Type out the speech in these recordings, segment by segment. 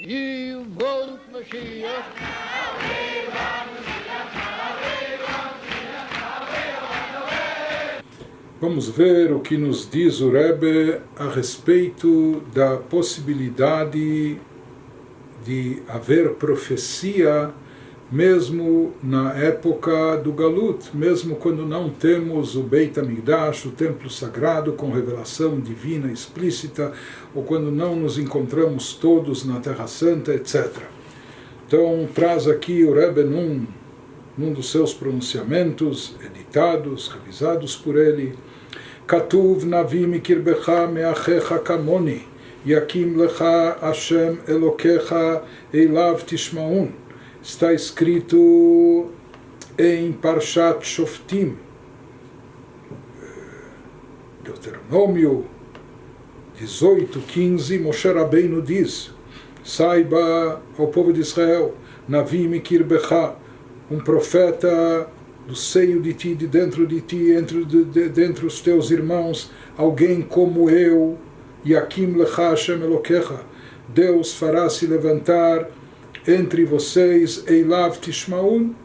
Yivot Mashiach. Vamos ver o que nos diz o Rebbe a respeito da possibilidade de haver profecia mesmo na época do Galut, mesmo quando não temos o Beit HaMikdash, o templo sagrado com revelação divina explícita, ou quando não nos encontramos todos na Terra Santa, etc. Então traz aqui o Rebbe num dos seus pronunciamentos, editados, revisados por ele, Katuv Navi Mikirbecha Meachecha Kamoni, Yakim Lecha Hashem Elokecha Eilav Tishmaun. Está escrito em Parshat Shoftim, Deuteronômio 18:15, Moshe Rabbeinu diz: saiba ao povo de Israel, Navi Mikirbecha, um profeta do seio de ti, de dentro de ti, dentre os teus irmãos, alguém como eu, Yakim Lecha Hashem Elokecha, Deus fará se levantar entre vocês, Eilav Tishmaun,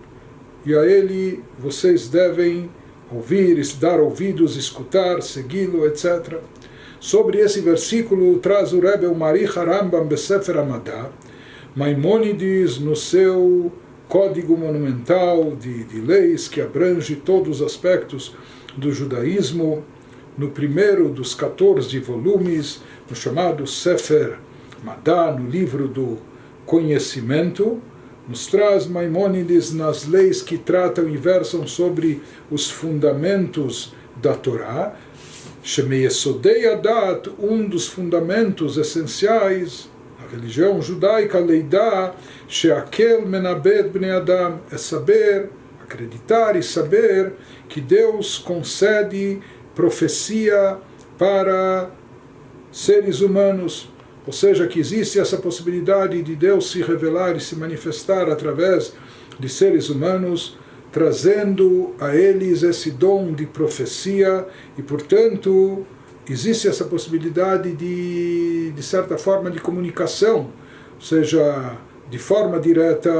e a ele vocês devem ouvir, dar ouvidos, escutar, segui-lo, etc. Sobre esse versículo traz o Rebbe o Marich Rambam Besefer Amadá, Maimônides, no seu código monumental de leis que abrange todos os aspectos do judaísmo, no primeiro dos 14 volumes, no chamado Sefer Madá, no livro do conhecimento, nos traz Maimônides nas leis que tratam e versam sobre os fundamentos da Torá, Shemeyesodei Adat, um dos fundamentos essenciais da religião judaica, Leidá, Sheakel Menabed Bnei Adam, é saber, acreditar e saber que Deus concede profecia para seres humanos. Ou seja, que existe essa possibilidade de Deus se revelar e se manifestar através de seres humanos, trazendo a eles esse dom de profecia, e, portanto, existe essa possibilidade de certa forma, de comunicação. Ou seja, de forma direta,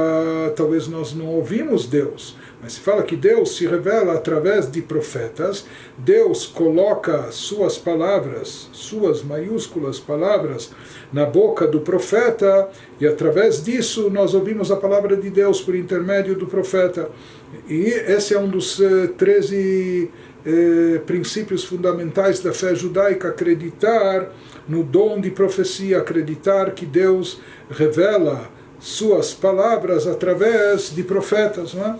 talvez nós não ouvimos Deus, mas se fala que Deus se revela através de profetas, Deus coloca suas palavras, suas maiúsculas palavras, na boca do profeta, e através disso nós ouvimos a palavra de Deus por intermédio do profeta. E esse é um dos 13 princípios fundamentais da fé judaica, acreditar no dom de profecia, acreditar que Deus revela suas palavras através de profetas, não é?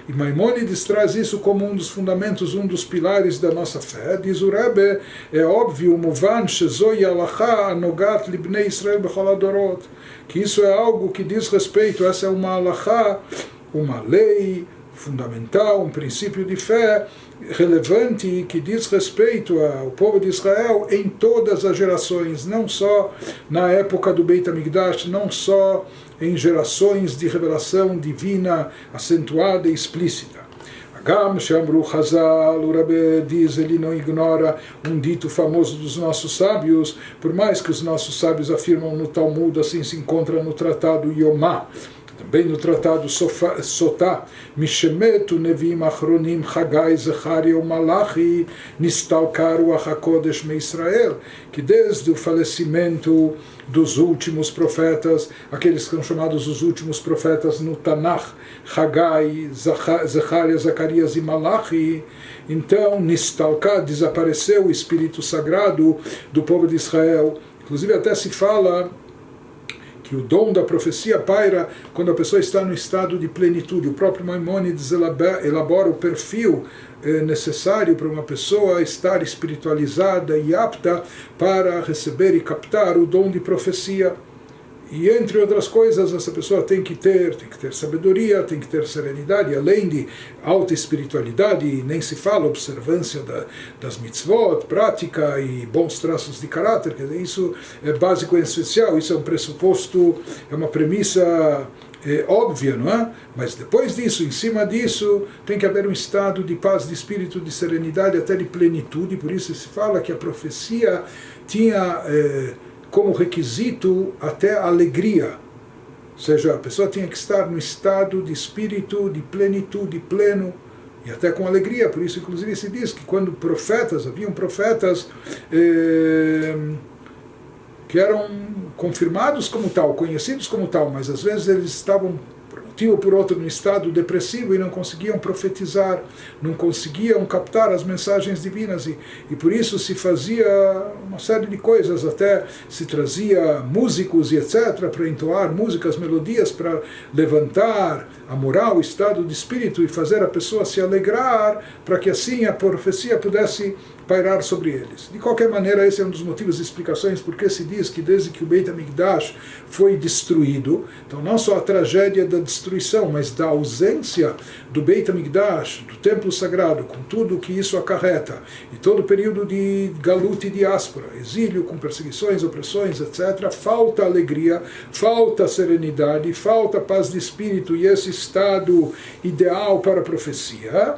E Maimônides traz isso como um dos fundamentos, um dos pilares da nossa fé. Diz o Rebbe, é óbvio, Muvan Shezoi Alacha Anogat Libnei Israel Bechol Adorot, que isso é algo que diz respeito, essa é uma Alacha, uma lei fundamental, um princípio de fé relevante que diz respeito ao povo de Israel em todas as gerações, não só na época do Beit HaMikdash, não só em gerações de revelação divina acentuada e explícita. Agam Shamru Chazal, o Rebbe diz, ele não ignora um dito famoso dos nossos sábios, por mais que os nossos sábios afirmam no Talmud, assim se encontra no tratado Yomá, também no tratado Sotá, Mishemetu Nevim Achronim Chagai Zecharia o Malachi Nistalkaru HaKodesh Me Israel, que desde o falecimento dos últimos profetas, aqueles que são chamados os últimos profetas no Tanakh, Chagai, Zecharia, Zacarias e Malachi, então Nistalka, desapareceu o espírito sagrado do povo de Israel. Inclusive até se fala que o dom da profecia paira quando a pessoa está no estado de plenitude. O próprio Maimônides elabora o perfil necessário para uma pessoa estar espiritualizada e apta para receber e captar o dom de profecia. E entre outras coisas, essa pessoa tem que ter sabedoria, tem que ter serenidade, além de alta espiritualidade, nem se fala observância das mitzvot, prática e bons traços de caráter. Quer dizer, isso é básico e essencial, isso é um pressuposto, é uma premissa óbvia, não é? Mas depois disso, em cima disso, tem que haver um estado de paz, de espírito, de serenidade, até de plenitude. Por isso se fala que a profecia tinha como requisito até a alegria. Ou seja, a pessoa tinha que estar no estado de espírito, de plenitude, pleno, e até com alegria. Por isso, inclusive, se diz que quando haviam profetas que eram confirmados como tal, conhecidos como tal, mas às vezes eles estavam, por um motivo ou por outro, no estado depressivo e não conseguiam profetizar, não conseguiam captar as mensagens divinas, e por isso se fazia uma série de coisas, até se trazia músicos e etc. para entoar músicas, melodias, para levantar a moral, o estado de espírito e fazer a pessoa se alegrar, para que assim a profecia pudesse pairar sobre eles. De qualquer maneira, esse é um dos motivos e explicações porque se diz que desde que o Beit HaMikdash foi destruído, então não só a tragédia da destruição, mas da ausência do Beit HaMikdash, do templo sagrado, com tudo o que isso acarreta, e todo o período de galut e diáspora, exílio com perseguições, opressões, etc., falta alegria, falta serenidade, falta paz de espírito e esse estado ideal para a profecia.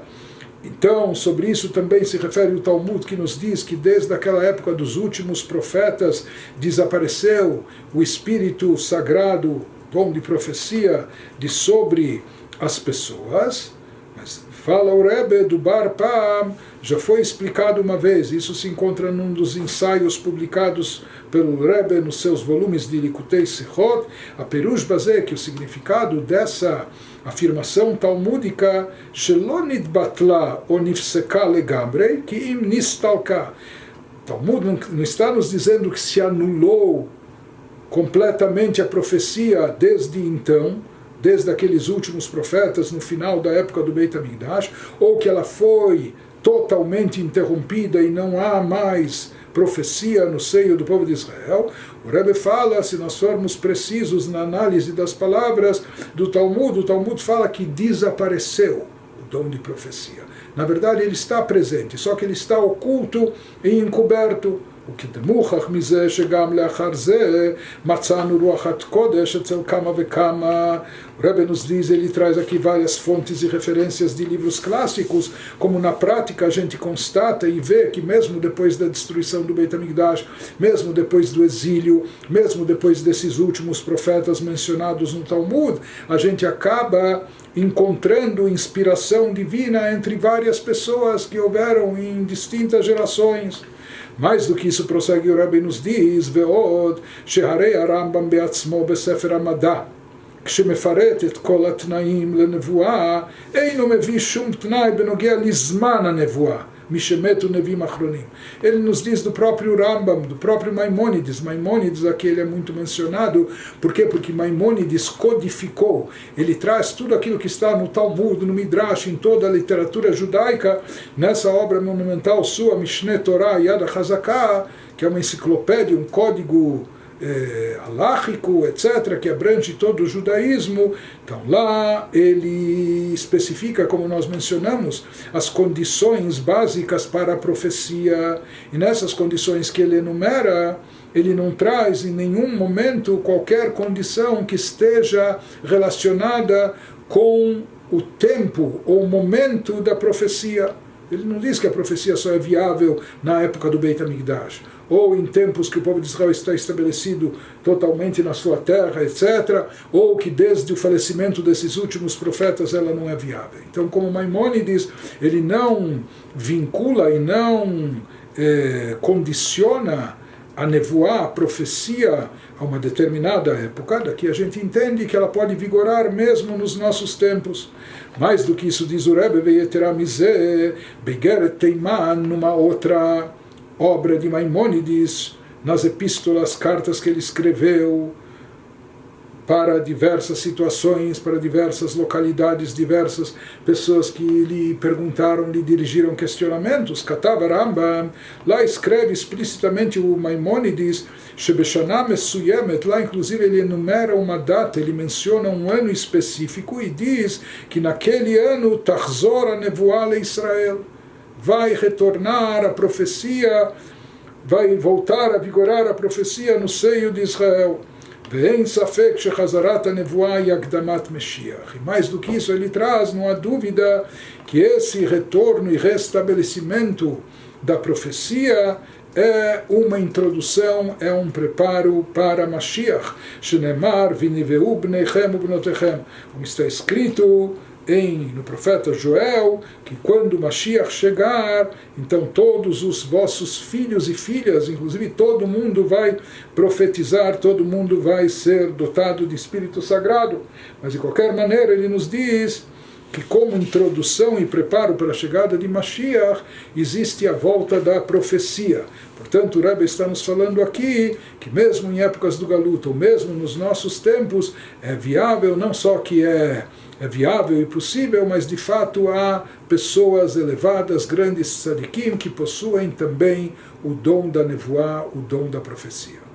Então, sobre isso também se refere o Talmud, que nos diz que desde aquela época dos últimos profetas desapareceu o espírito sagrado, dom de profecia, de sobre as pessoas. Mas fala o Rebbe do Bar Pam, já foi explicado uma vez, isso se encontra num dos ensaios publicados pelo Rebbe nos seus volumes de Likutei Sichot, a Perush Bazé, que o significado dessa afirmação talmúdica שלא נתבטלה או נפסקה לגמרי כי אם נסתלקה. Talmud não está nos dizendo que se anulou completamente a profecia desde então, desde aqueles últimos profetas no final da época do Beit HaMikdash, ou que ela foi totalmente interrompida e não há mais profecia no seio do povo de Israel. O Rebbe fala, se nós formos precisos na análise das palavras do Talmud, o Talmud fala que desapareceu o dom de profecia. Na verdade, ele está presente, só que ele está oculto e encoberto. O que demukach mizeh shegam leachar zeh matzanu ruachat kodesh etzel kama vekama. O Rebbe nos diz, ele traz aqui várias fontes e referências de livros clássicos, como na prática a gente constata e vê que mesmo depois da destruição do Beit HaMikdash, mesmo depois do exílio, mesmo depois desses últimos profetas mencionados no Talmud, a gente acaba encontrando inspiração divina entre várias pessoas que houveram em distintas gerações. Mais do que isso, prossegue o Rebbe nos diz, Ve'od, Sheharei Arambam be'atzmo beSefer HaMadá, כשמפרט את כל התנאים לנבואה, אינו מביא שום תנאי בנוגע לזמן הנבואה, משמתו נביאים אחרונים. Ele nos diz do próprio Rambam, do próprio Maimônides. Maimônides aqui ele é muito mencionado. Por quê? Porque Maimônides codificou. Ele traz tudo aquilo que está no Talmud, no Midrash, em toda a literatura judaica, nessa obra monumental sua, Mishneh Torah Yad HaChazaká, que é uma enciclopédia, um código aláhico, etc., que abrange todo o judaísmo. Então lá ele especifica, como nós mencionamos, as condições básicas para a profecia, e nessas condições que ele enumera, ele não traz em nenhum momento qualquer condição que esteja relacionada com o tempo ou momento da profecia. Ele não diz que a profecia só é viável na época do Beit HaMikdash, ou em tempos que o povo de Israel está estabelecido totalmente na sua terra, etc., ou que desde o falecimento desses últimos profetas ela não é viável. Então, como Maimônides, ele não vincula e não condiciona a nevoar, a profecia, a uma determinada época. Daqui a gente entende que ela pode vigorar mesmo nos nossos tempos. Mais do que isso, diz o Rebbe, Ve'yetera mizeh, Beigeret Teiman, numa outra obra de Maimônides, nas epístolas, cartas que ele escreveu para diversas situações, para diversas localidades, diversas pessoas que lhe perguntaram, lhe dirigiram questionamentos. Katav Rambam, lá escreve explicitamente o Maimônides, Shebeshanah Mesuyemet, lá inclusive ele enumera uma data, ele menciona um ano específico e diz que naquele ano Tachzor HaNevuah leIsrael, vai retornar a profecia, vai voltar a vigorar a profecia no seio de Israel. ואין ספק שחזרת הנבואה היא הקדמת משיח. E mais do que isso ele traz, não há dúvida que esse retorno e restabelecimento da profecia é uma introdução, é um preparo para Mashiach. Shenemar viniveu bneichem ubnotechem. Como está escrito no profeta Joel, que quando Mashiach chegar, então todos os vossos filhos e filhas, inclusive todo mundo vai profetizar, todo mundo vai ser dotado de Espírito Sagrado. Mas de qualquer maneira ele nos diz que como introdução e preparo para a chegada de Mashiach, existe a volta da profecia. Portanto, o Rebbe está nos falando aqui que mesmo em épocas do Galuta, ou mesmo nos nossos tempos, é viável, não só que é viável e possível, mas de fato há pessoas elevadas, grandes tzadikim, que possuem também o dom da nevoá, o dom da profecia.